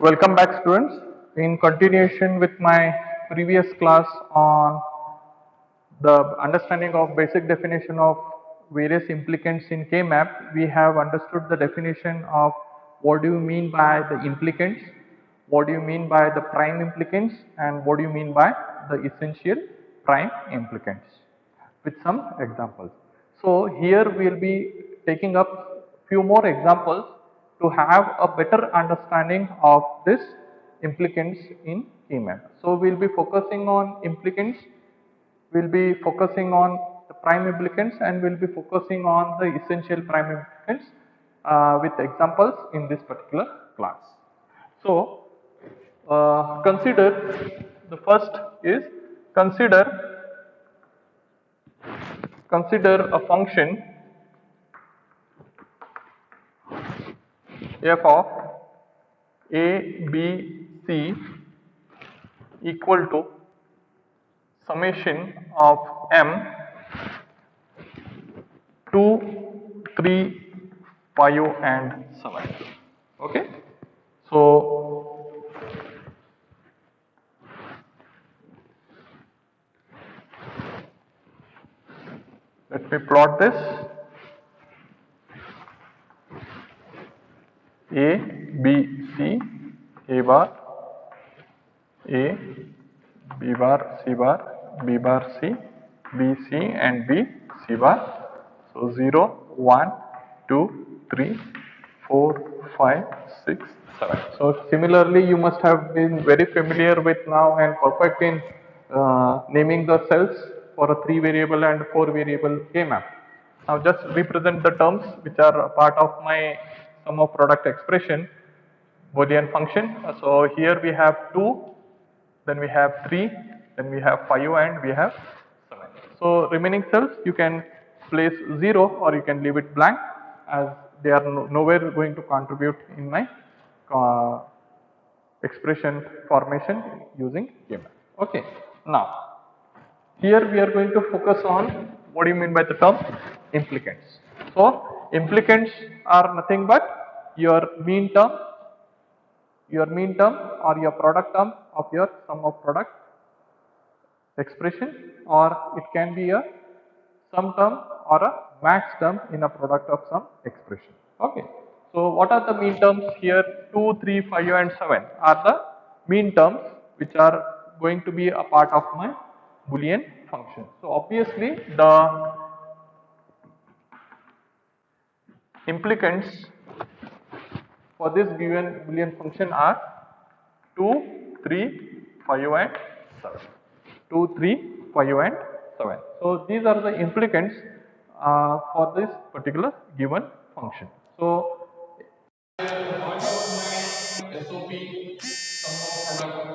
Welcome back, students. In continuation with my previous class on the understanding of basic definition of various implicants in K-map, we have understood the definition of what do you mean by the implicants, what do you mean by the prime implicants, and what do you mean by the essential prime implicants with some examples. So here we will be taking up few more examples to have a better understanding of this implicants in K-map. So we will be focusing on implicants, we will be focusing on the prime implicants, and we will be focusing on the essential prime implicants with examples in this particular class. So consider the first is consider consider a function f of a, b, c equal to summation of m 2, 3, 5 and 7. Okay. So let me plot this. A, B, C, A bar, A, B bar, C bar, B bar, C, B, C and B, C bar. So 0, 1, 2, 3, 4, 5, 6, 7. So similarly you must have been very familiar with now and perfect in naming the cells for a 3 variable and 4 variable K-map. Now just represent the terms which are a part of my sum of product expression Boolean function. So here we have 2, then we have 3, then we have 5 and we have 7. So remaining cells you can place 0 or you can leave it blank as they are nowhere going to contribute in my expression formation using K-map. Okay. Now here we are going to focus on what do you mean by the term implicants. So implicants are nothing but your mean term or your product term of your sum of product expression, or it can be a sum term or a max term in a product of some expression. Okay. So what are the mean terms here? 2, 3, 5 and 7 are the mean terms which are going to be a part of my Boolean function. So obviously the implicants for this given Boolean function are 2, 3, 5 and 7. 2, 3, 5 and 7. So these are the implicants for this particular given function. So SOP sum of product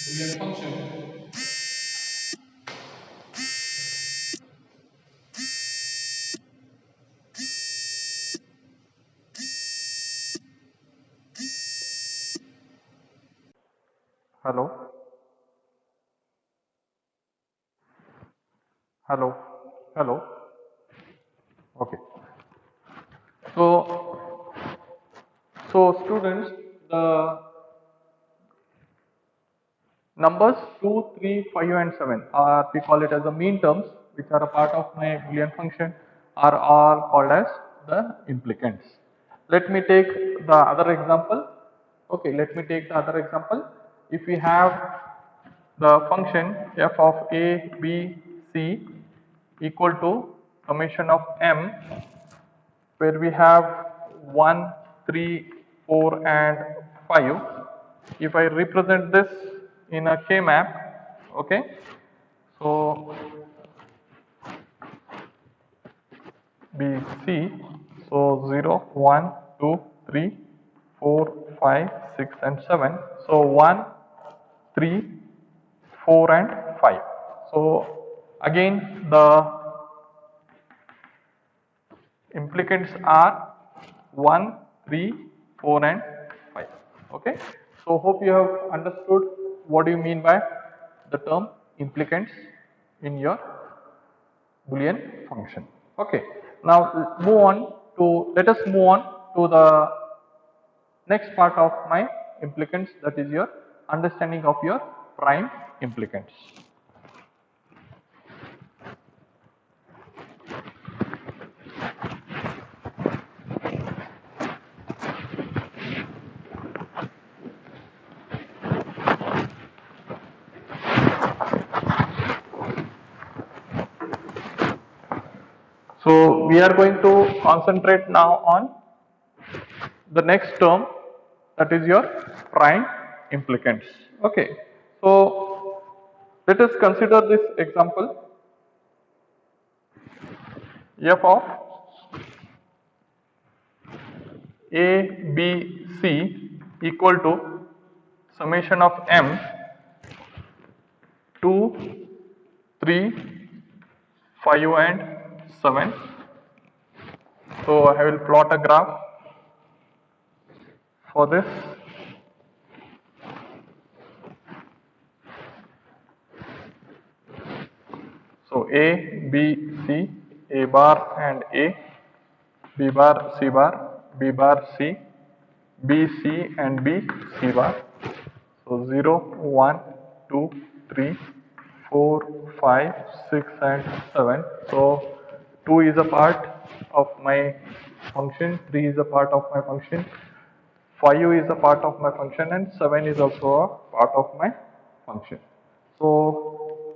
Boolean function. Hello, hello, hello. Okay. So students, the numbers 2, 3, 5 and 7 are, we call it as the mean terms which are a part of my Boolean function, are all called as the implicants. Let me take the other example. Okay, let me take the other example. If we have the function f of a, b, c equal to summation of m, where we have 1, 3, 4 and 5. If I represent this in a K map, okay, so BC, so 0, 1, 2, 3, 4, 5, 6 and 7. So 1, 3, 4 and 5. So again the implicants are 1, 3, 4 and 5. Okay. So hope you have understood what do you mean by the term implicants in your Boolean function. Okay. Now let us move on to the next part of my implicants, that is your understanding of your prime implicants. So we are going to concentrate now on the next term, that is your prime implicants. Okay, so let us consider this example. F of A, B, C equal to summation of m 2, 3, 5 and 7. So I will plot a graph for this. So A, B, C, A bar and A, B bar, C bar, B bar, C, B, C and B, C bar. So 0, 1, 2, 3, 4, 5, 6 and 7. So 2 is a part of my function, 3 is a part of my function, 5 is a part of my function and 7 is also a part of my function. So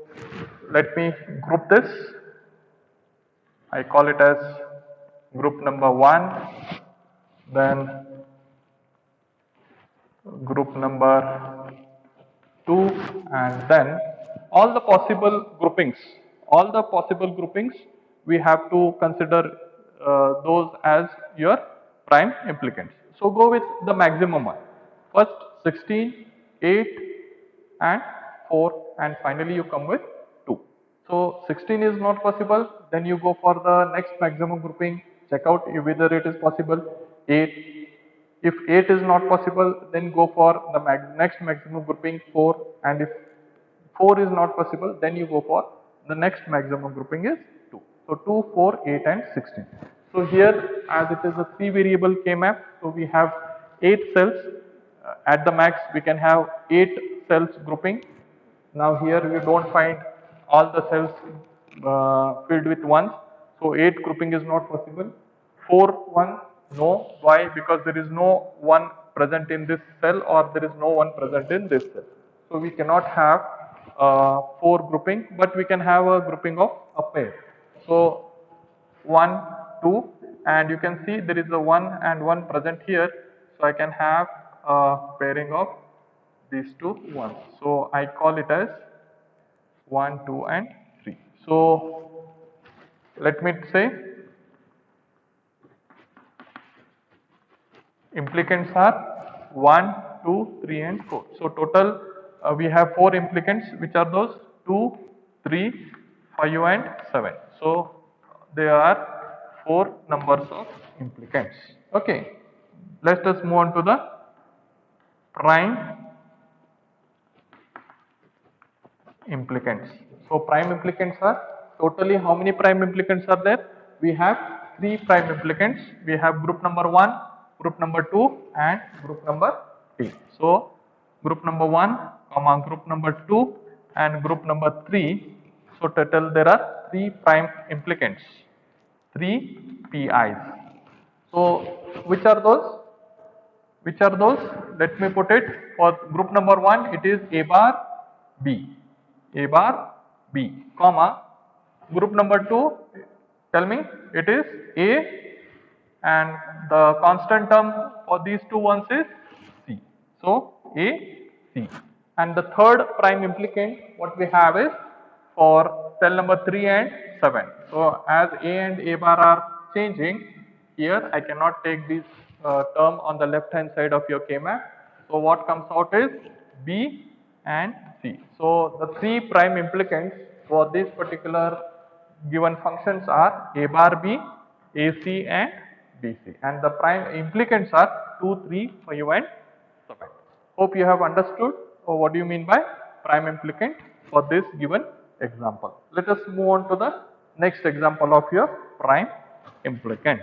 let me group this. I call it as group number 1, then group number 2, and then all the possible groupings. All the possible groupings we have to consider those as your prime implicants. So go with the maximum one. First 16, 8 and 4 and finally you come with 2. So 16 is not possible, then you go for the next maximum grouping, check out whether it is possible. 8. If 8 is not possible, then go for the next maximum grouping 4, and if 4 is not possible, then you go for the next maximum grouping is 2. So 2, 4, 8 and 16. So here as it is a 3 variable K map, so we have 8 cells. At the max we can have 8 cells grouping. Now here we don't find all the cells filled with ones, so 8 grouping is not possible. 4, 1, no. Why? Because there is no 1 present in this cell or there is no 1 present in this cell. So we cannot have 4 grouping, but we can have a grouping of a pair. So 1, 2, and you can see there is a 1 and 1 present here. So I can have a pairing of these two ones. So I call it as 1, 2 and 3. So let me say implicants are 1, 2, 3 and 4. So total we have 4 implicants, which are those 2, 3, 5 and 7. So there are 4 numbers of implicants. Okay, let us move on to the prime implicants. So prime implicants are totally how many prime implicants are there? We have 3 prime implicants. We have group number 1, group number 2 and group number 3. So group number 1, comma group number 2 and group number 3. So total there are 3 prime implicants, 3 PIs. So which are those? Which are those? Let me put it. For group number 1 it is A bar B, A bar B, comma group number 2, tell me, it is A and the constant term for these two ones is C. So A, C. And the third prime implicant what we have is for cell number 3 and 7. So as A and A bar are changing, here I cannot take this term on the left hand side of your K map. So what comes out is B and C. So the 3 prime implicants for this particular given functions are A bar B, AC and BC, and the prime implicants are 2, 3, 5 and 7. Hope you have understood what do you mean by prime implicant for this given example. Let us move on to the next example of your prime implicant.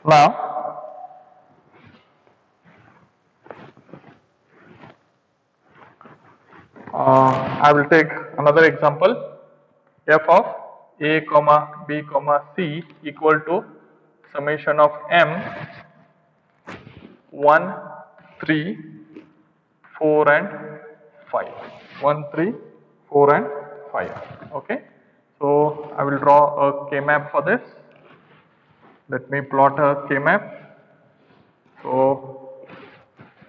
Now, I will take another example. F of a comma b comma c equal to summation of m 1, 3, 4 and 5. 1, 3, 4 and 5. Okay. So I will draw a K-map for this. Let me plot a K-map. So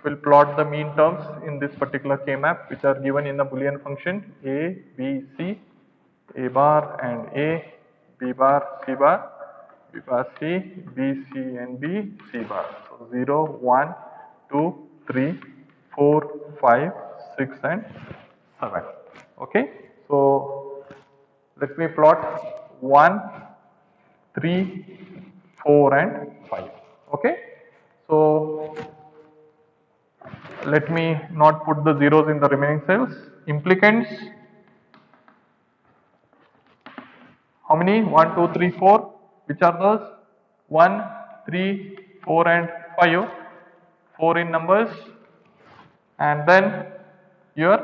we'll plot the mean terms in this particular K-map which are given in the Boolean function a, b, c, a bar and a, b bar, c bar, b bar c, b, c and b, c bar. So 0, 1, 2, 3, 4, 5, 6 and 7. Okay. So let me plot 1, 3, 4 and 5. Okay. So let me not put the zeros in the remaining cells. Implicants, how many? 1, 2, 3, 4. Which are those? 1, 3, 4 and 5. 4 in numbers. And then your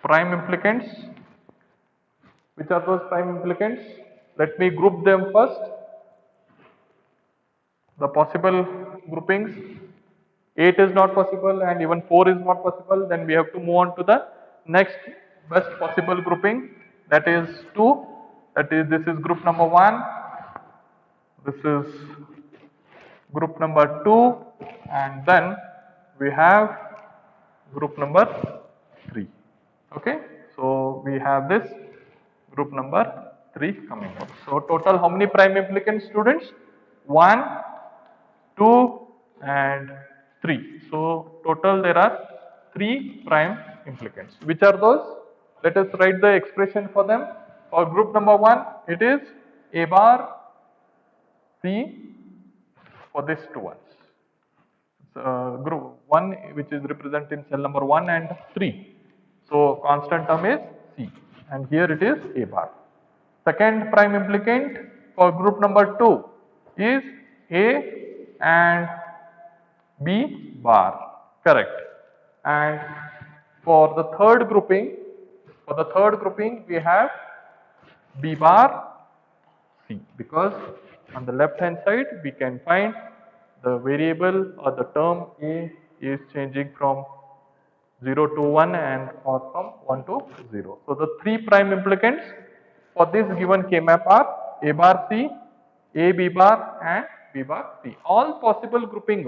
prime implicants. Which are those prime implicants? Let me group them first. The possible groupings, 8 is not possible and even 4 is not possible, then we have to move on to the next best possible grouping, that is 2, that is this is group number 1, this is group number 2 and then we have group number 3. Okay, so we have this group number 3 coming up. So total how many prime implicants, students? 1, 2 and 3. So total there are 3 prime implicants. Which are those? Let us write the expression for them. For group number 1 it is a bar c for these two ones. Group 1 which is represented in cell number 1 and 3. So constant term is c and here it is a bar. Second prime implicant for group number 2 is a and b bar, correct. And for the third grouping, we have b bar c, because on the left hand side we can find the variable or the term a is changing from 0 to 1 and or from 1 to 0. So the 3 prime implicants for this given K-map are a bar c, a b bar and b bar c. All possible grouping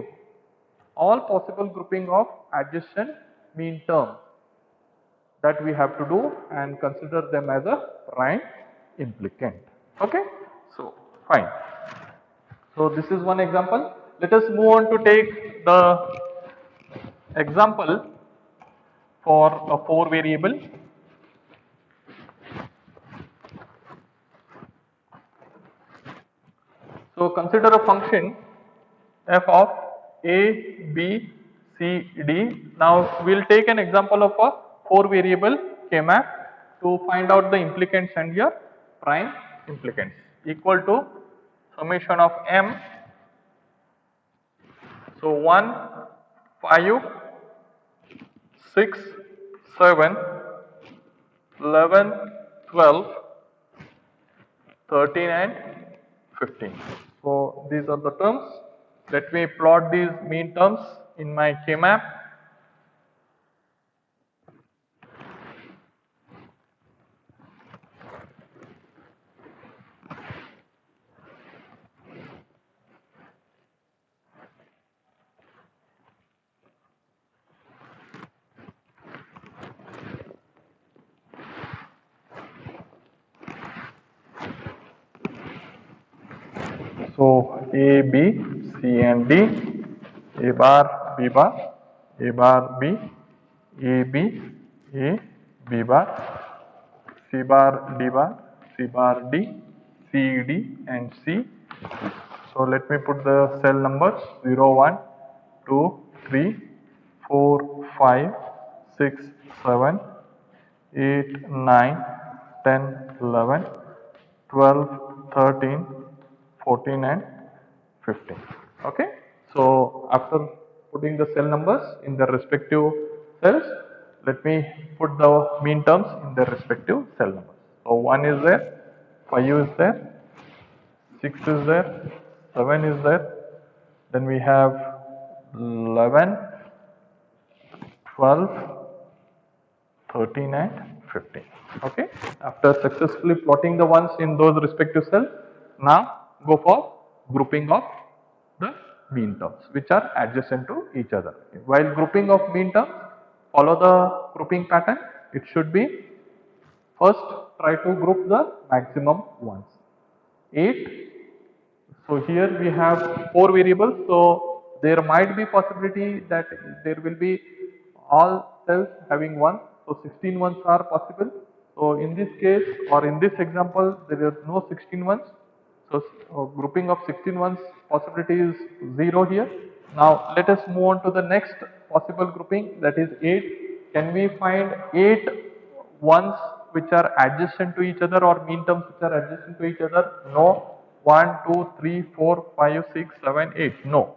of adjacent mean terms that we have to do and consider them as a prime implicant. Okay. So fine. So this is one example. Let us move on to take the example for a 4 variable. So consider a function f of a, b, c, d. Now we will take an example of a 4 variable K-map to find out the implicants and your prime implicants, equal to summation of m. So 1, 5, 6, 7, 11, 12, 13 and 15. So these are the terms. Let me plot these mean terms in my K-map. So A, B, C and D, A bar, B bar, A bar, B, A, B, A, B bar, C bar, D bar, C bar, D, C, D and C. So let me put the cell numbers 0, 1, 2, 3, 4, 5, 6, 7, 8, 9, 10, 11, 12, 13, 14 and 15. Okay. So after putting the cell numbers in their respective cells, let me put the mean terms in their respective cell numbers. So 1 is there, 5 is there, 6 is there, 7 is there, then we have 11, 12, 13 and 15. Okay. After successfully plotting the ones in those respective cells, now go for grouping of the mean terms which are adjacent to each other. While grouping of mean terms, follow the grouping pattern. It should be first try to group the maximum ones. 8. So here we have 4 variables. So there might be possibility that there will be all cells having 1. So 16 ones are possible. So in this case or in this example there is no 16 ones. So grouping of 16 ones possibility is 0 here. Now let us move on to the next possible grouping, that is 8. Can we find 8 ones which are adjacent to each other or mean terms which are adjacent to each other? No. 1, 2, 3, 4, 5, 6, 7, 8. No.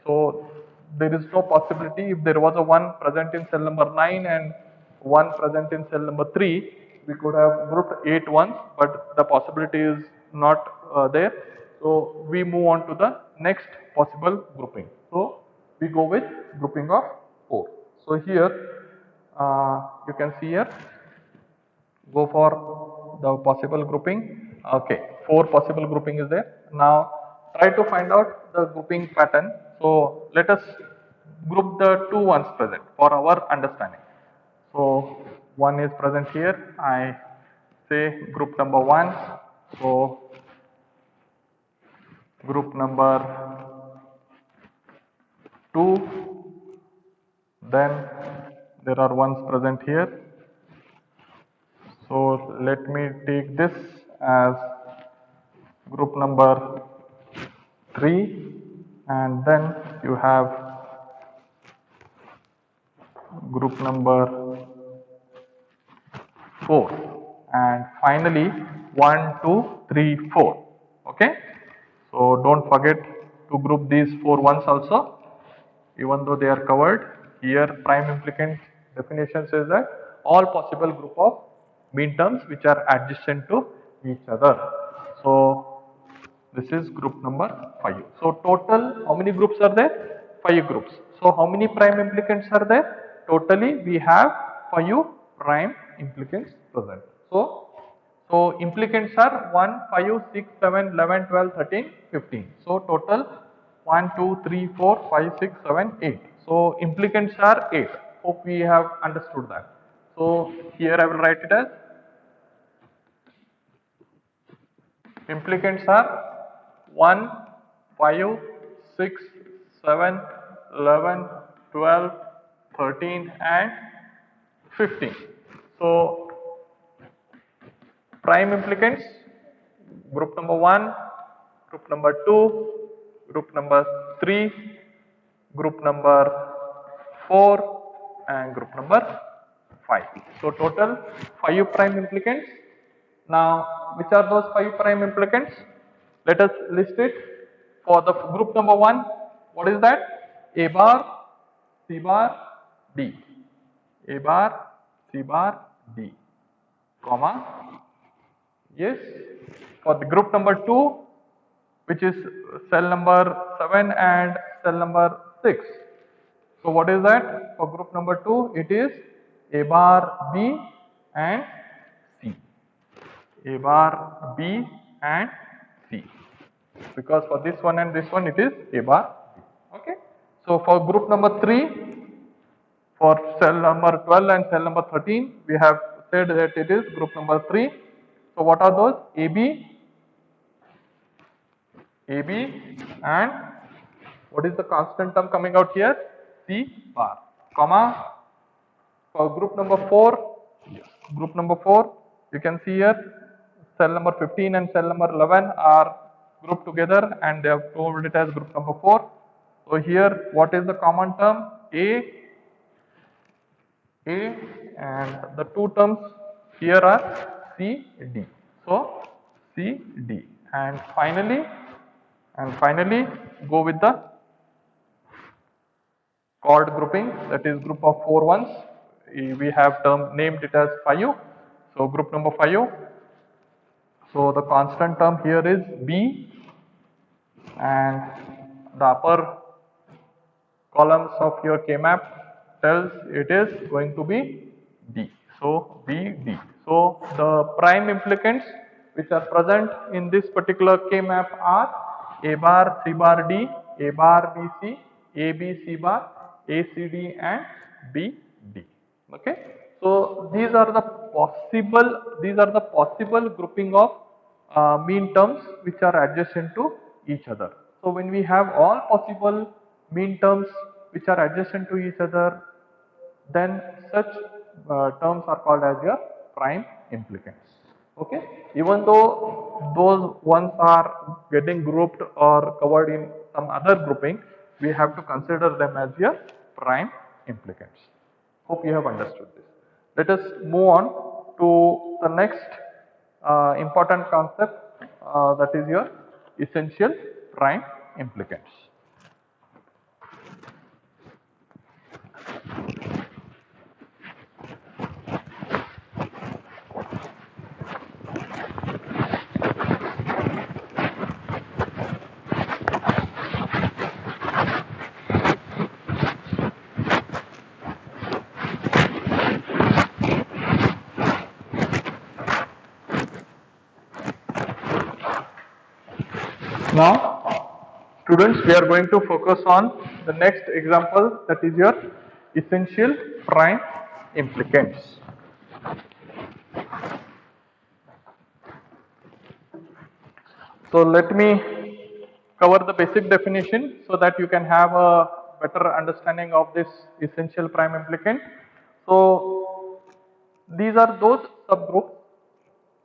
So there is no possibility. If there was a 1 present in cell number 9 and 1 present in cell number 3, we could have grouped 8 ones, but the possibility is not there. So we move on to the next possible grouping. So we go with grouping of 4. So here you can see here, go for the possible grouping. Okay, 4 possible grouping is there. Now try to find out the grouping pattern. So let us group the 2 ones present for our understanding. So 1 is present here. I say group number 1. So group number 2. Then there are ones present here. So let me take this as group number 3, and then you have group number 4, and finally 1, 2, 3, 4. Okay. So don't forget to group these 4 ones also, even though they are covered. Here prime implicant definition says that all possible group of mean terms which are adjacent to each other. So this is group number 5. So total how many groups are there? 5 groups. So how many prime implicants are there? Totally we have 5 prime implicants present. So implicants are 1, 5, 6, 7, 11, 12, 13, 15. So total 1, 2, 3, 4, 5, 6, 7, 8. So implicants are 8. Hope we have understood that. So here I will write it as implicants are 1, 5, 6, 7, 11, 12, 13 and 15. So prime implicants, group number 1, group number 2, group number 3, group number 4 and group number 5. So total 5 prime implicants. Now which are those 5 prime implicants? Let us list it. For the group number 1, what is that? A bar, C bar, D. A bar, C bar, D, comma. Yes. For the group number 2, which is cell number 7 and cell number 6. So what is that? For group number 2, it is A bar, B and C. A bar, B and C. Because for this one and this one it is A bar, B. Okay. So for group number 3, for cell number 12 and cell number 13, we have said that it is group number 3. So what are those? AB, and what is the constant term coming out here? C bar, comma. For group number 4, you can see here cell number 15 and cell number 11 are grouped together and they have told it as group number 4. So here what is the common term? A and the two terms here are C, D. So C, D and finally go with the chord grouping, that is group of 4 ones. We have term named it as 5. So group number 5. So the constant term here is B and the upper columns of your K map tells it is going to be D. So B, D. So the prime implicants which are present in this particular K map are A bar, C bar, D, A bar, B, C, A, B, C bar, A, C, D and B, D. Okay. So these are the possible grouping of mean terms which are adjacent to each other. So when we have all possible mean terms which are adjacent to each other, then such terms are called as your prime implicants. Okay, even though those ones are getting grouped or covered in some other grouping, we have to consider them as your prime implicants. Hope you have understood this. Let us move on to the next important concept, that is your essential prime implicants. Now, students, we are going to focus on the next example, that is your essential prime implicants. So let me cover the basic definition so that you can have a better understanding of this essential prime implicant. So these are those subgroups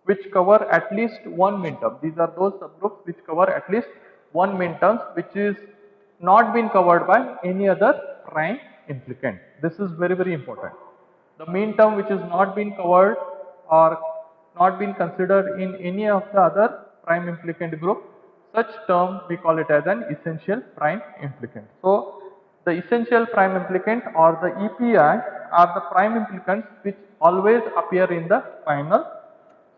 which cover at least one mean term. These are those subgroups which cover at least one mean term which is not been covered by any other prime implicant. This is very important. The mean term which is not been covered or not been considered in any of the other prime implicant group, such term we call it as an essential prime implicant. So the essential prime implicant or the EPI are the prime implicants which always appear in the final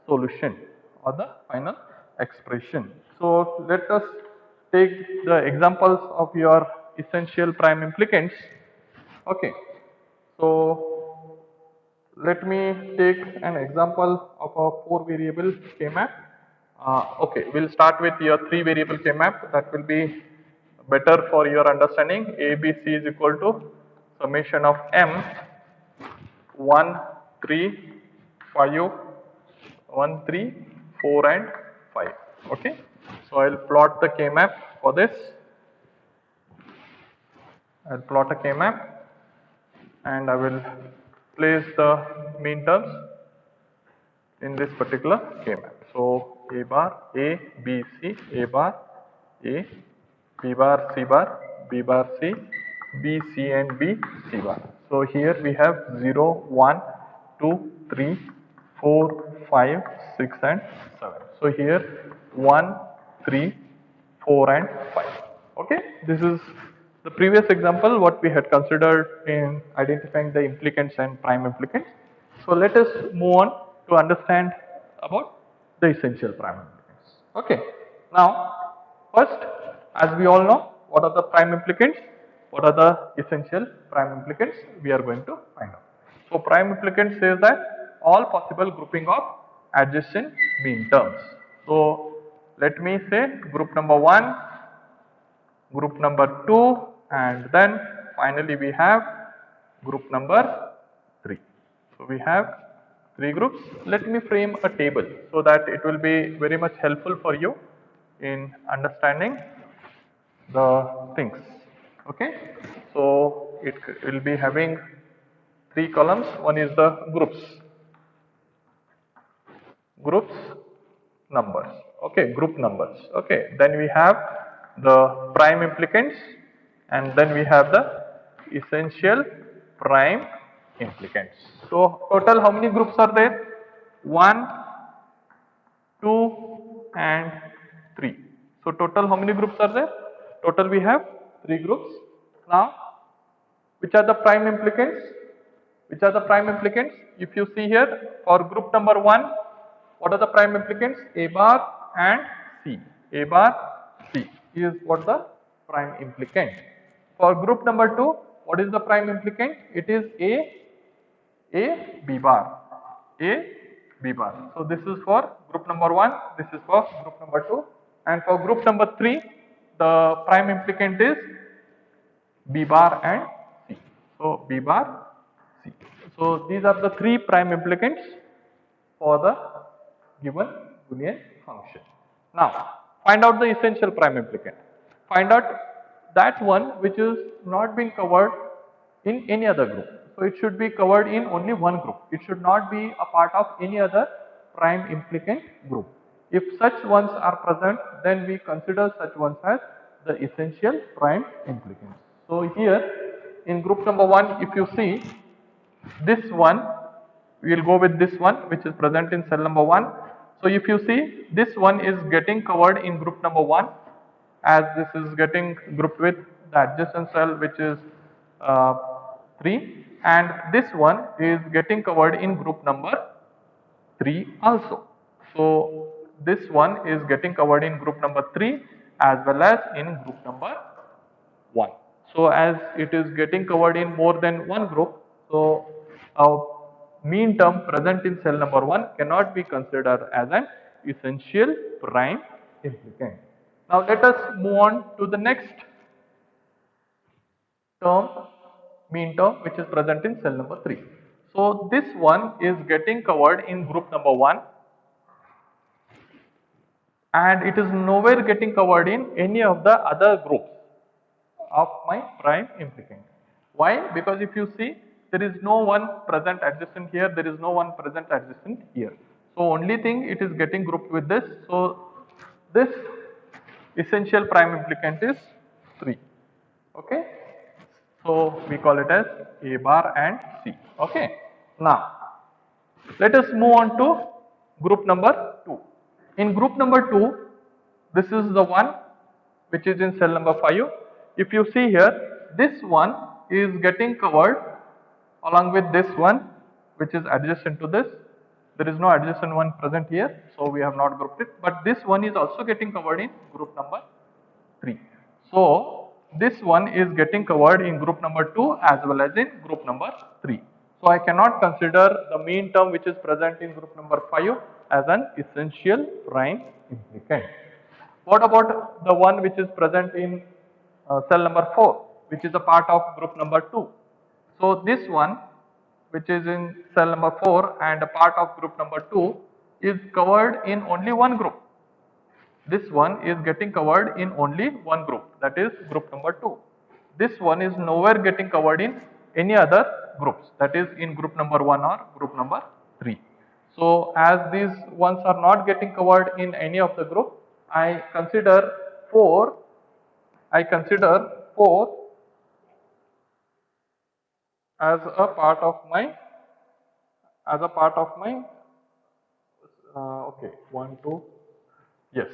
solution or the final expression. So let us take the examples of your essential prime implicants. Okay. So let me take an example of a 4 variable K map. Okay, we'll start with your 3 variable K map. That will be better for your understanding. ABC is equal to summation of M 1, 3, 5, 1, 3, 4 and 5. Okay. So I'll plot the K map for this. I'll plot a K map and I will place the mean terms in this particular K map. So A bar, A, B, C, A bar, A, B bar, C bar, B bar, C, B, C and B, C bar. So here we have 0, 1, 2, 3, 4, 5, 6 and 7. So here 1, 3, 4 and 5. Okay, this is the previous example what we had considered in identifying the implicants and prime implicants. So let us move on to understand about the essential prime implicants. Okay, now first, as we all know, what are the prime implicants? What are the essential prime implicants? We are going to find out. So prime implicant says that all possible grouping of adjacent mean terms. So let me say group number 1, group number 2 and then finally we have group number 3. So we have 3 groups. Let me frame a table so that it will be very much helpful for you in understanding the things. Okay. So it will be having 3 columns. One is the groups numbers. Okay, group numbers. Okay, then we have the prime implicants, and then we have the essential prime implicants. So total how many groups are there? 1, 2 and 3. So total how many groups are there? Total we have 3 groups. Now which are the prime implicants? Which are the prime implicants? If you see here for group number 1, what are the prime implicants? A bar and C. A bar, C is what the prime implicant. For group number 2, what is the prime implicant? It is A, B bar. A, B bar. So this is for group number 1, this is for group number 2. And for group number 3, the prime implicant is B bar and C. So B bar, C. So these are the 3 prime implicants for the given Boolean function. Now find out the essential prime implicant. Find out that one which is not being covered in any other group. So it should be covered in only one group. It should not be a part of any other prime implicant group. If such ones are present, then we consider such ones as the essential prime implicants. So here in group number 1, if you see this one, we will go with this one which is present in cell number 1. So if you see, this one is getting covered in group number 1, as this is getting grouped with the adjacent cell which is 3, and this one is getting covered in group number 3 also. So this one is getting covered in group number 3 as well as in group number 1. So as it is getting covered in more than one group, so our mean term present in cell number 1 cannot be considered as an essential prime implicant. Now let us move on to the next term, mean term, which is present in cell number 3. So this one is getting covered in group number 1, and it is nowhere getting covered in any of the other groups of my prime implicant. Why? Because if you see, there is no one present adjacent here, there is no one present adjacent here. So only thing it is getting grouped with this. So this essential prime implicant is 3. Okay. So we call it as A bar and C. Okay. Now let us move on to group number 2. In group number 2, this is the one which is in cell number 5. If you see here, this one is getting covered along with this one which is adjacent to this. There is no adjacent one present here, so we have not grouped it, but this one is also getting covered in group number 3. So this one is getting covered in group number 2 as well as in group number 3. So I cannot consider the mean term which is present in group number 5 as an essential prime implicant. What about the one which is present in cell number 4, which is a part of group number 2? So this one which is in cell number 4 and a part of group number 2 is covered in only one group. This one is getting covered in only one group, that is group number 2. This one is nowhere getting covered in any other groups, that is in group number 1 or group number 3. So as these ones are not getting covered in any of the group, I consider 4 as a part of my okay, 1 2 yes,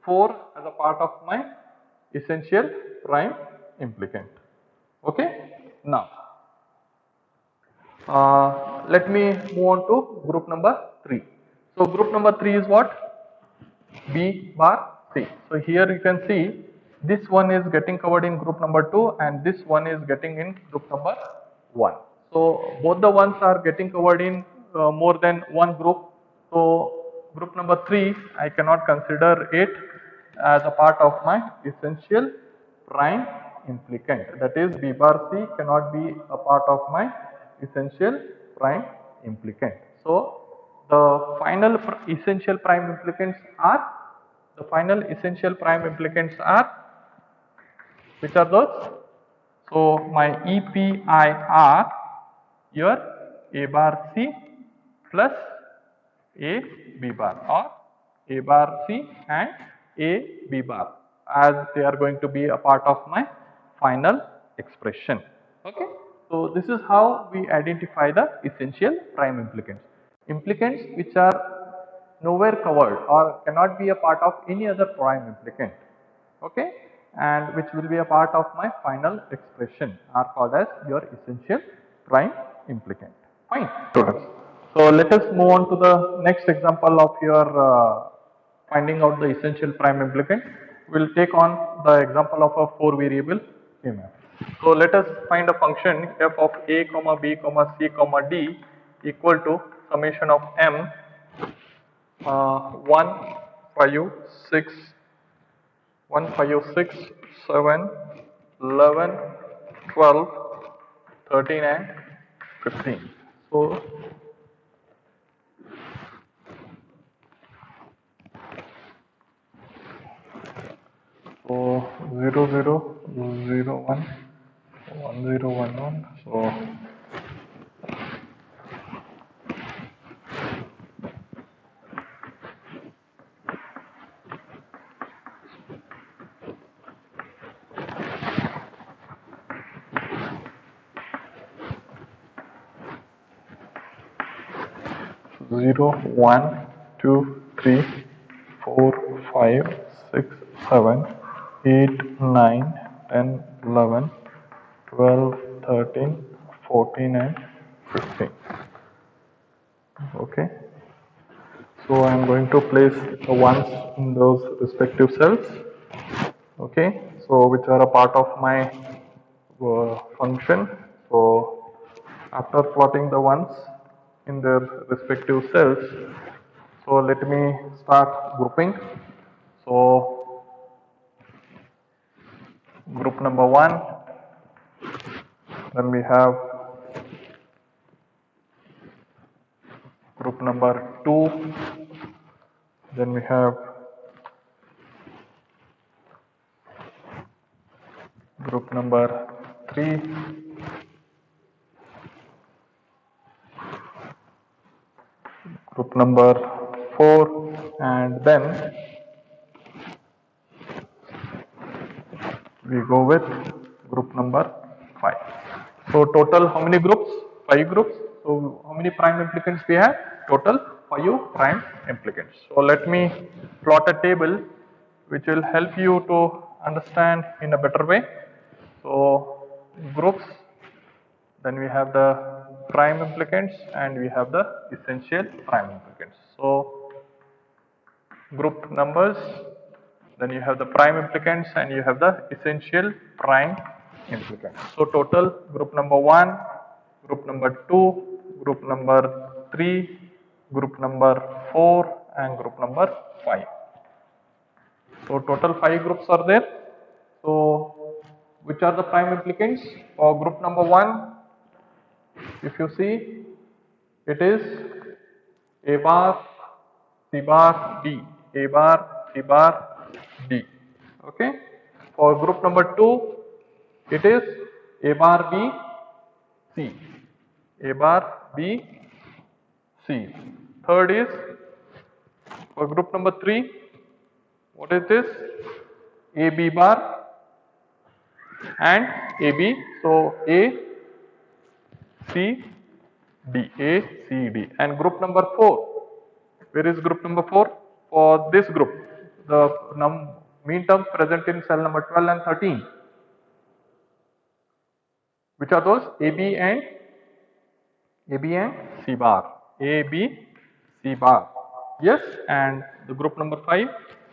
4 as a part of my essential prime implicant. Okay. Now let me move on to group number 3. So group number 3 is what? B bar C. So here you can see this one is getting covered in group number 2 and this one is getting in group number 1. So both the ones are getting covered in more than one group. So group number 3 I cannot consider it as a part of my essential prime implicant, that is B bar C cannot be a part of my essential prime implicant. So the final essential prime implicants are, which are those? So my EPI are your A bar C plus A B bar or A bar C and A B bar, as they are going to be a part of my final expression. Okay. So this is how we identify the essential prime implicants. Implicants which are nowhere covered or cannot be a part of any other prime implicant, okay, and which will be a part of my final expression are called as your essential prime implicant. Fine, students. So let us move on to the next example of your finding out the essential prime implicant. We will take on the example of a 4 variable K map. So let us find a function f of a comma b comma c comma d equal to summation of m 1 5 6 1 5 6 7 11 12 13 and 15. So So 0 0 0 1 1 0 1 1. So 0 1 2 3 4 5 6 7 8 9 10 11 12 13 14 and 15. Okay. So I am going to place the ones in those respective cells. Okay. So which are a part of my function. So after plotting the ones in their respective cells, so let me start grouping. So group number 1, then we have group number 2, then we have group number 3, group number 4, and then we go with group number 5. So total how many groups? 5 groups. So how many prime implicants we have? Total 5 prime implicants. So let me plot a table which will help you to understand in a better way. So groups, then we have the prime implicants and we have the essential prime implicants. So group numbers, then you have the prime implicants and you have the essential prime implicants. So total group number 1, group number 2, group number 3, group number 4 and group number 5. So total 5 groups are there. So which are the prime implicants for group number 1? If you see, it is A bar, C bar, D. A bar, C bar, D. Okay. For group number 2, it is A bar B, C. A bar B, C. Third is for group number 3, what is this? A B bar and A B. So A, C, D. A, C, D. And group number 4. Where is group number 4? For this group, the mean terms present in cell number 12 and 13. Which are those? AB and C bar. AB, C bar. Yes, and the group number 5,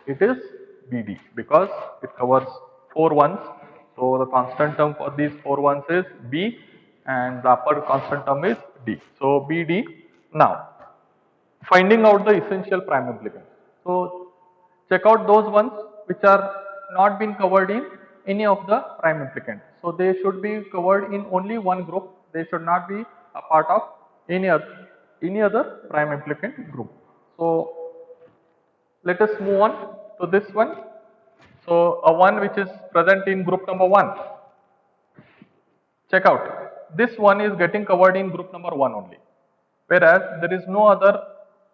it is BD because it covers 4 ones. So the constant term for these 4 ones is B and the upper constant term is D. So BD. Now, finding out the essential prime implicants. So check out those ones which are not been covered in any of the prime implicants. So they should be covered in only one group. They should not be a part of any other prime implicant group. So let us move on to this one. So a one which is present in group number 1. Check out. This one is getting covered in group number 1 only. Whereas there is no other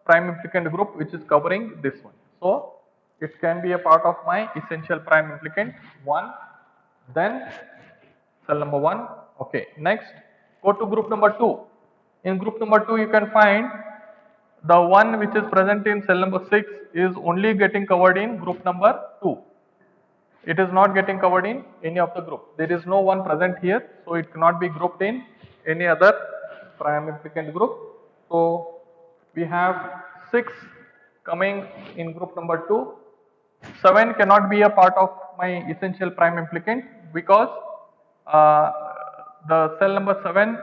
prime implicant group which is covering this one. So it can be a part of my essential prime implicant 1, then cell number 1. Okay, next go to group number 2. In group number 2 you can find the one which is present in cell number 6 is only getting covered in group number 2. It is not getting covered in any of the group. There is no one present here, so it cannot be grouped in any other prime implicant group. So we have 6 coming in group number 2. 7 cannot be a part of my essential prime implicant because uh, the cell number 7,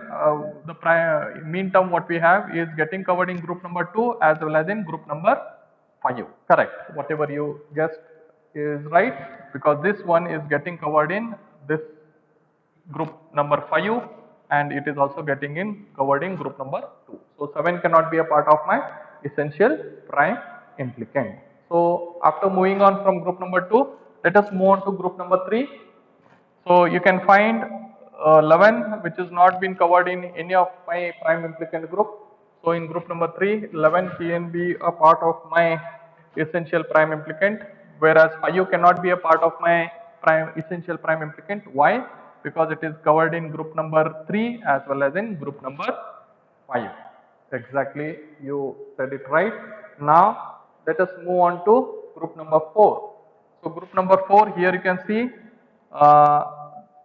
the mean term what we have is getting covered in group number 2 as well as in group number 5. Correct. Whatever you guessed is right, because this one is getting covered in this group number 5 and it is also getting covered in group number 2. So 7 cannot be a part of my essential prime implicant. So after moving on from group number 2, let us move on to group number 3. So you can find 11 which is not been covered in any of my prime implicant group. So in group number 3, 11 can be a part of my essential prime implicant, whereas 5 cannot be a part of my essential prime implicant. Why? Because it is covered in group number 3 as well as in group number 5. Exactly, you said it right. Now let us move on to group number 4. So group number 4, here you can see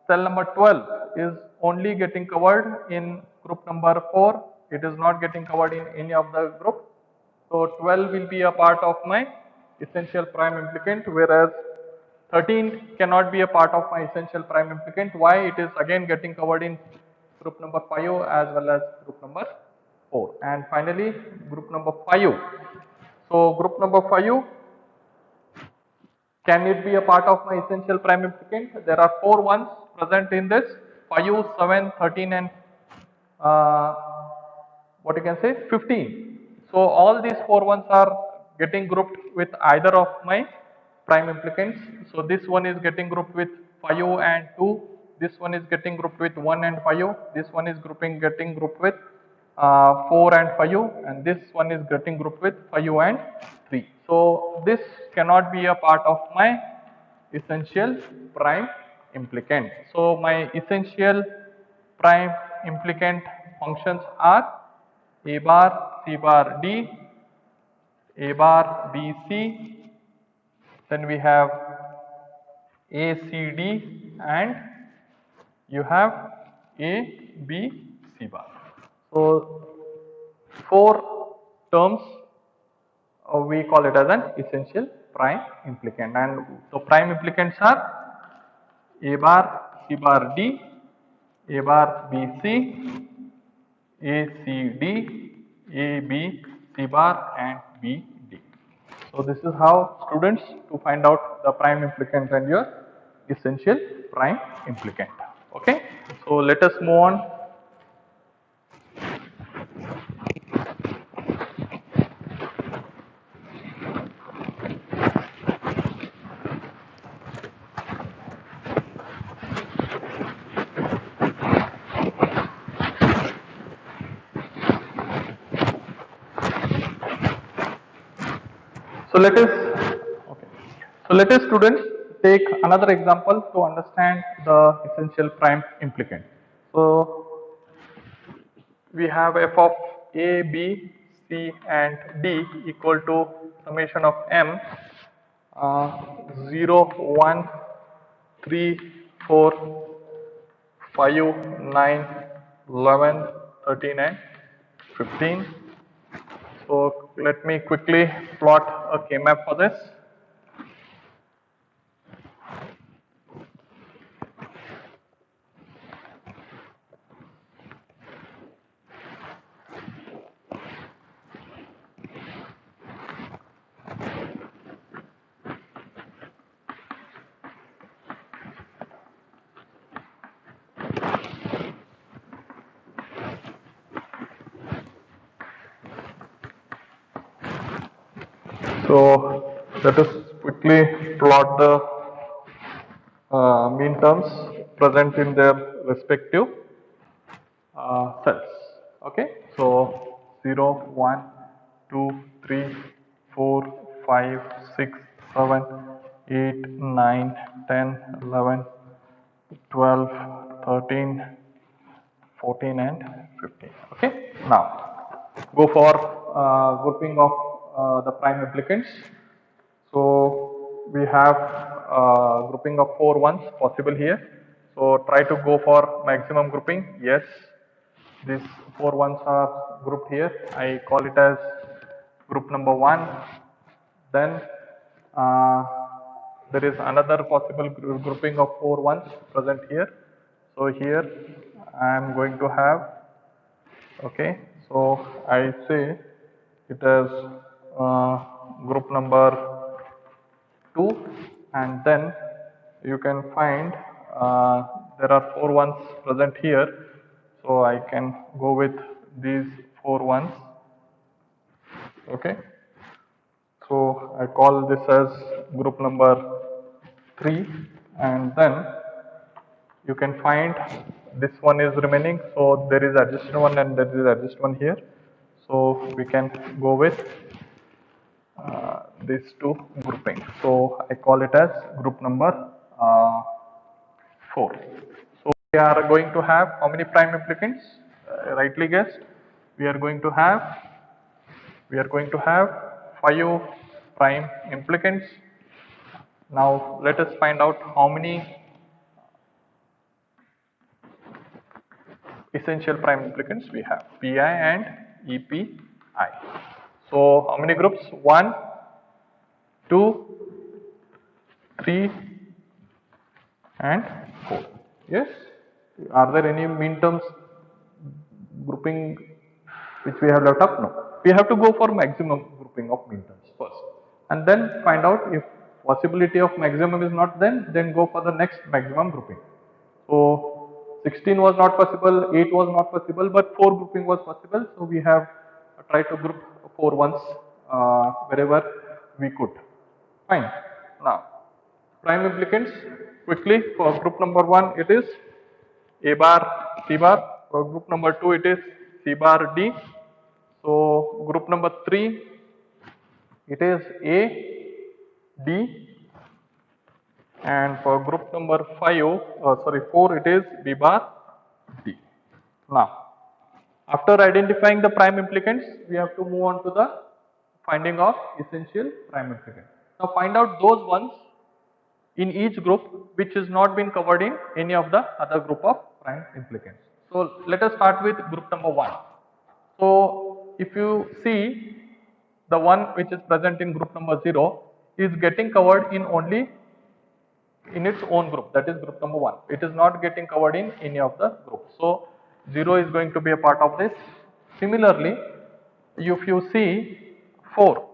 cell number 12 is only getting covered in group number 4. It is not getting covered in any of the group. So 12 will be a part of my essential prime implicant, whereas 13 cannot be a part of my essential prime implicant. Why? It is again getting covered in group number 5 as well as group number 4. And finally group number 5. So group number 5, can it be a part of my essential prime implicant? There are 4 ones present in this: 5, 7, 13 and what you can say 15. So all these 4 ones are getting grouped with either of my prime implicants. So this one is getting grouped with 5 and 2, this one is getting grouped with 1 and 5, this one is getting grouped with 4 and 5, and this one is getting grouped with 5 and 3. So this cannot be a part of my essential prime implicant. So my essential prime implicant functions are A bar, C bar, D, A bar, B, C, then we have A, C, D, and you have A, B, C bar. So 4 terms we call it as an essential prime implicant, and the prime implicants are A bar, C bar, D, A bar, B, C, A, C, D, A, B, C bar, and B, D. So this is how students to find out the prime implicant and your essential prime implicant. Okay. So let us move on. So let us, okay. So let us students take another example to understand the essential prime implicant. So we have f of a, b, c and d equal to summation of m 0, 1, 3, 4, 5, 9, 11, 13 and 15. So let me quickly plot a K-map for this. So let us quickly plot the mean terms present in their respective cells. Okay. So 0, 1, 2, 3, 4, 5, 6, 7, 8, 9, 10, 11, 12, 13, 14 and 15. Okay. Now go for grouping of the prime implicants. So we have grouping of 4 ones possible here. So try to go for maximum grouping. Yes, these 4 ones are grouped here. I call it as group number 1. Then there is another possible grouping of 4 ones present here. So here I am going to have, okay, so I say it as group number 2, and then you can find there are 4 ones present here, so I can go with these 4 ones. Okay, so I call this as group number 3, and then you can find this one is remaining, so there is adjusted one and there is adjusted one here, so we can go with these 2 groupings. So I call it as group number 4. So we are going to have how many prime implicants? Rightly guessed, we are going to have 5 prime implicants. Now let us find out how many essential prime implicants we have, PI and EPI. So how many groups? 1, 2, 3 and 4. Yes. Are there any mean terms grouping which we have left up? No. We have to go for maximum grouping of mean terms first, and then find out if possibility of maximum is not then go for the next maximum grouping. So 16 was not possible, 8 was not possible, but 4 grouping was possible. So we have tried to group 4 ones wherever we could. Fine. Now prime implicants quickly. For group number 1 it is A bar, C bar. For group number 2 it is C bar, D. So group number 3 it is A, D, and for group number 4 it is B bar, D. Now after identifying the prime implicants, we have to move on to the finding of essential prime implicant. Now find out those ones in each group which is not been covered in any of the other group of prime implicants. So let us start with group number 1. So if you see, the one which is present in group number 0 is getting covered in only in its own group, that is group number 1. It is not getting covered in any of the groups. So 0 is going to be a part of this. Similarly, if you see 4,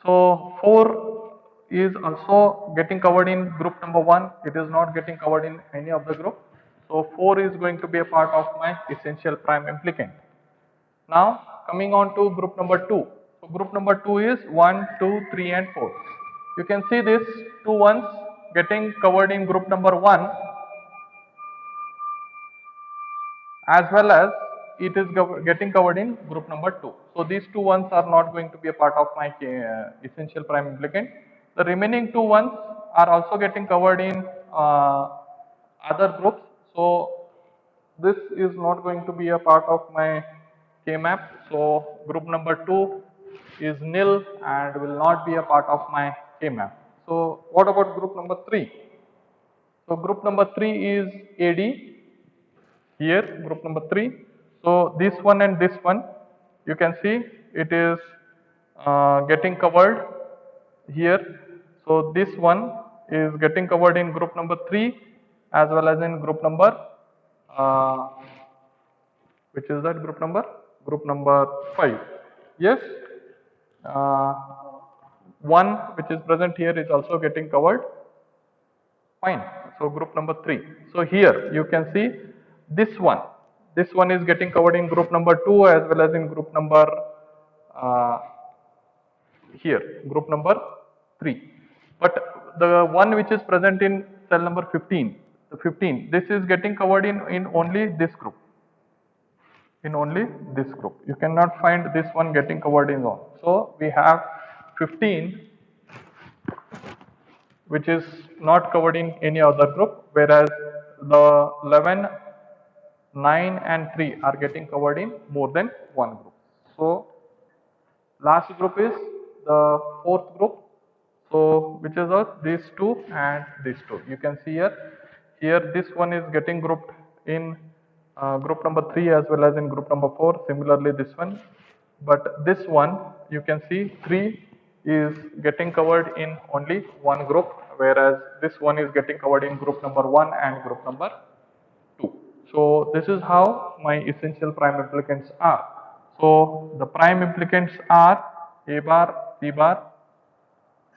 so 4 is also getting covered in group number 1. It is not getting covered in any of the group. So 4 is going to be a part of my essential prime implicant. Now coming on to group number 2. So group number 2 is 1, 2, 3 and 4. You can see this 2 ones getting covered in group number 1, as well as it is getting covered in group number 2. So these 2 ones are not going to be a part of my essential prime implicant. The remaining 2 ones are also getting covered in other groups. So this is not going to be a part of my K-map. So group number 2 is nil and will not be a part of my K-map. So what about group number 3? So group number 3 is AD. Here group number 3. So this one and this one, you can see it is getting covered here. So this one is getting covered in group number 3 as well as in group number which is that group number? Group number 5. Yes, one which is present here is also getting covered. Fine. So group number 3. So here you can see this one is getting covered in group number 2 as well as in group number group number 3. But the one which is present in cell number 15, this is getting covered in only this group. You cannot find this one getting covered in all. So we have 15, which is not covered in any other group, whereas the 11, 9 and 3 are getting covered in more than one group. So last group is the fourth group. So which is these two and these two. You can see here this one is getting grouped in group number 3 as well as in group number 4. Similarly this one, but this one you can see 3 is getting covered in only one group, whereas this one is getting covered in group number 1 and group number 2. So this is how my essential prime implicants are. So the prime implicants are A bar, C bar,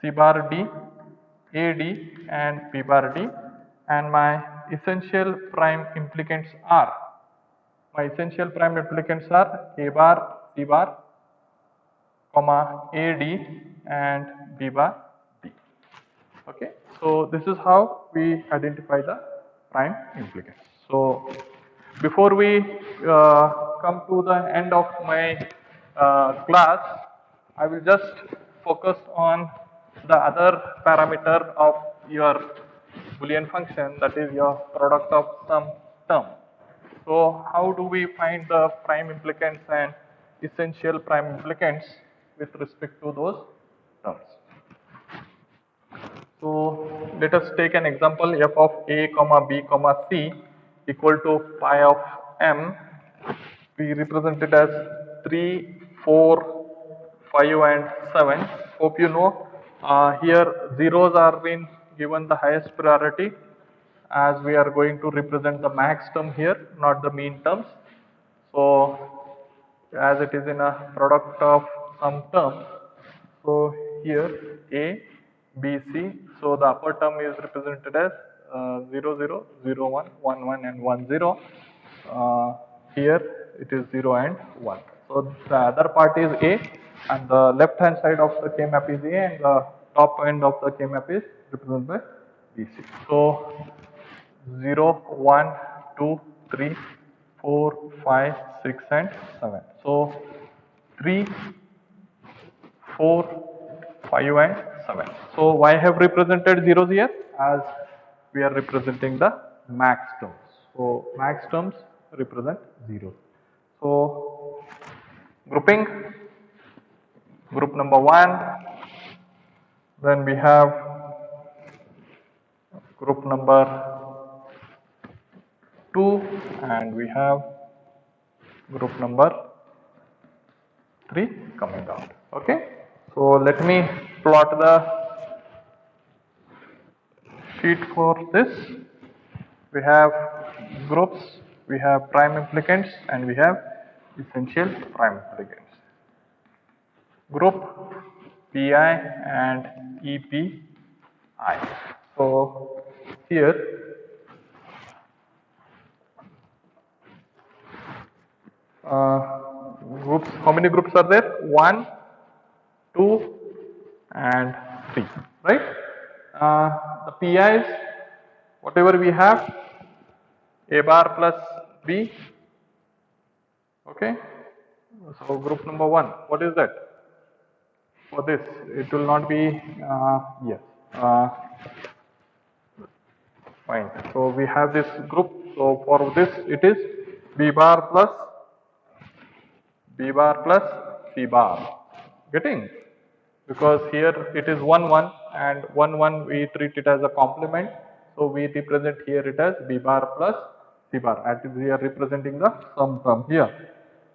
C bar D, A D and B bar D, and my essential prime implicants are A bar, C bar, comma A D and B bar D. Okay, so this is how we identify the prime implicants. So before we come to the end of my class, I will just focus on the other parameter of your Boolean function, that is your product of some term. So how do we find the prime implicants and essential prime implicants with respect to those terms? So let us take an example. F of A comma B comma C equal to pi of m. We represent it as 3, 4, 5 and 7. Hope you know here zeros are being given the highest priority, as we are going to represent the max term here, not the mean terms. So as it is in a product of some term, so here A, B, C, so the upper term is represented as 0, 0, 0, 1, 1, 1 and 1, 0. Here it is 0 and 1. So the other part is A, and the left hand side of the K map is A, and the top end of the K map is represented by BC. So 0, 1, 2, 3, 4, 5, 6 and 7. So 3, 4, 5 and 7. So why have represented zeros here? As we are representing the max terms. So max terms represent 0. So grouping, group number 1, then we have group number 2 and we have group number 3 coming out. Okay, so let me plot the sheet for this. We have groups, we have prime implicants and we have essential prime implicants. Group PI and EPI. So here groups, how many groups are there? 1, 2 and 3, right? The PIs, whatever we have, A bar plus B. Okay, so group number 1, what is that? For this, it will not be, yes, fine. So we have this group, so for this it is B bar plus C bar. Getting? Because here it is 1, 1 and 1, 1 we treat it as a complement. So we represent here it as B bar plus C bar, as we are representing the sum term here.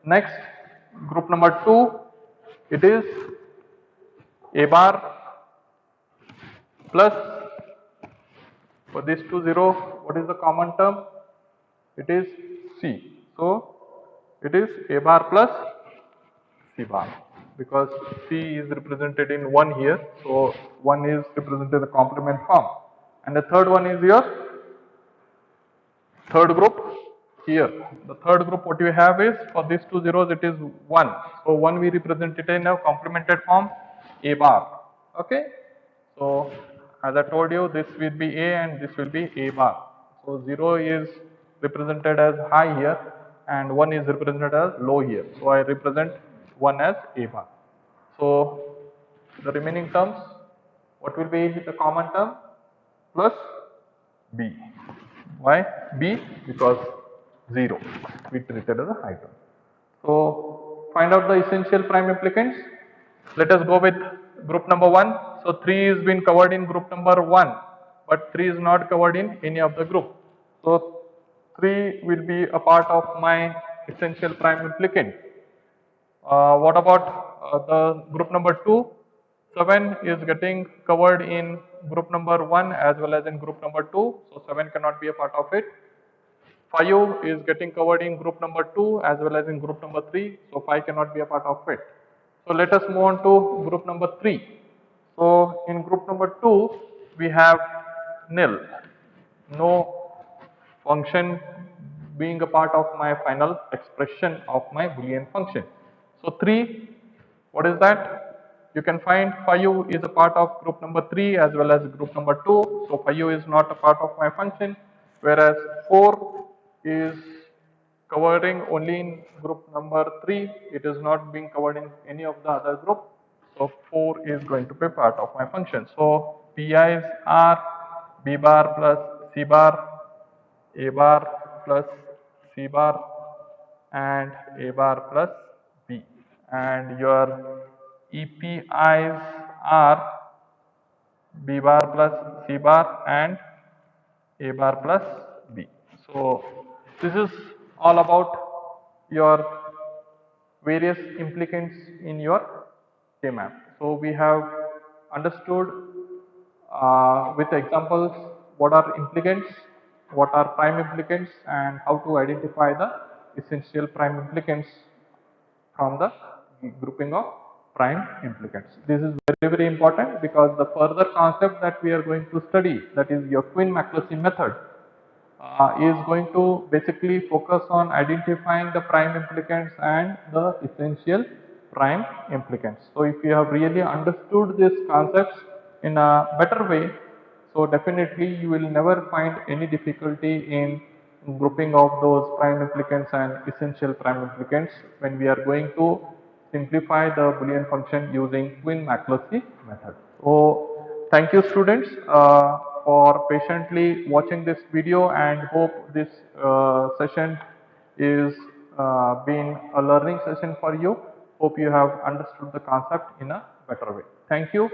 Next, group number 2, it is A bar plus, for this 2, 0, what is the common term? It is C. So it is A bar plus C bar, because C is represented in 1 here, so 1 is represented in the complement form. And the third one is your third group here. The third group what you have is, for these 2 zeros it is 1. So 1 we represent it in a complemented form, A bar. Okay. So as I told you, this will be A and this will be A bar. So 0 is represented as high here and 1 is represented as low here. So I represent 1 as A bar. So the remaining terms, what will be the common term? Plus b. Why b? Because 0 we treated as a high term. So find out the essential prime implicants. Let us go with group number 1. So 3 is been covered in group number 1, but 3 is not covered in any of the group. So 3 will be a part of my essential prime implicant. What about the group number 2? 7 is getting covered in group number 1 as well as in group number 2. So 7 cannot be a part of it. 5 is getting covered in group number 2 as well as in group number 3. So 5 cannot be a part of it. So let us move on to group number 3. So in group number 2 we have nil, no function being a part of my final expression of my Boolean function. So 3, what is that? You can find 5 is a part of group number 3 as well as group number 2. So 5 is not a part of my function, whereas 4 is covering only in group number 3. It is not being covered in any of the other group. So 4 is going to be part of my function. So PIs are B bar plus C bar, A bar plus C bar and A bar plus B, and your EPIs are B bar plus C bar and A bar plus B. So this is all about your various implicants in your K-map. So we have understood with examples what are implicants, what are prime implicants, and how to identify the essential prime implicants from the grouping of prime implicants. This is very important because the further concept that we are going to study, that is your Quinn-McCluskey method, is going to basically focus on identifying the prime implicants and the essential prime implicants. So if you have really understood these concepts in a better way, so definitely you will never find any difficulty in grouping of those prime implicants and essential prime implicants when we are going to simplify the Boolean function using Quinn-McCluskey method. So thank you students for patiently watching this video, and hope this session is been a learning session for you. Hope you have understood the concept in a better way. Thank you.